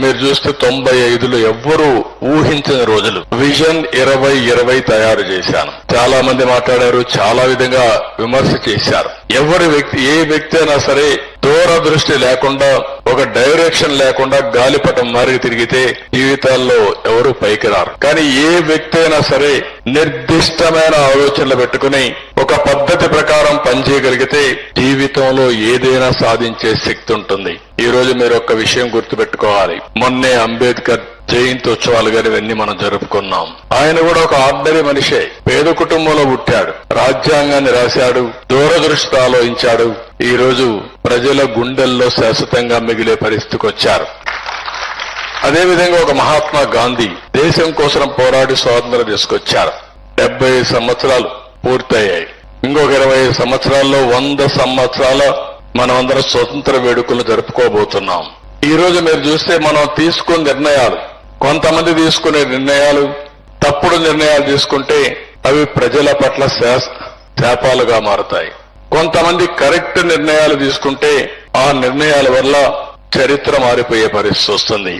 మీరు చూస్తే 95లో ఎవ్వరూ ఊహించని రోజులు. విజన్ 2020 తయారు చేశాను. చాలా మంది మాట్లాడారు, చాలా విధంగా విమర్శ చేశారు. ఏ వ్యక్తి అయినా సరే దూరదృష్టి లేకుండా, ఒక డైరెక్షన్ లేకుండా గాలిపటం మారి తిరిగితే జీవితాల్లో ఎవరు పైకి రారు. కానీ ఏ వ్యక్తి అయినా సరే నిర్దిష్టమైన ఆలోచనలు పెట్టుకుని ఒక పద్ధతి ప్రకారం పనిచేయగలిగితే జీవితంలో ఏదైనా సాధించే శక్తి ఉంటుంది. ఈ రోజు మీరు ఒక్క విషయం గుర్తుపెట్టుకోవాలి. మొన్నే అంబేద్కర్ జయంతి ఉత్సవాలు గాని ఇవన్నీ మనం జరుపుకున్నాం. ఆయన కూడా ఒక ఆర్డినరీ మనిషే. పేద కుటుంబంలో పుట్టాడు, రాజ్యాంగాన్ని రాశాడు, దూరదృష్టితో ఆలోచించాడు. ఈ రోజు ప్రజల గుండెల్లో శాశ్వతంగా మిగిలే పరిస్థితికి వచ్చారు. అదేవిధంగా ఒక మహాత్మా గాంధీ దేశం కోసం పోరాడి స్వాతంత్రం తీసుకొచ్చారు. 75 సంవత్సరాలు పూర్తయ్యాయి. ఇంకొక 25 సంవత్సరాల్లో 100 సంవత్సరాల మనమందరం స్వతంత్ర వేడుకలు జరుపుకోబోతున్నాం. ఈ రోజు మీరు చూస్తే మనం తీసుకున్న నిర్ణయాలు, కొంతమంది తీసుకునే నిర్ణయాలు తప్పుడు నిర్ణయాలు తీసుకుంటే అవి ప్రజల పట్ల శాపాలుగా మారుతాయి. కొంతమంది కరెక్ట్ నిర్ణయాలు తీసుకుంటే ఆ నిర్ణయాల వల్ల చరిత్ర మారిపోయే పరిస్థితి వస్తుంది.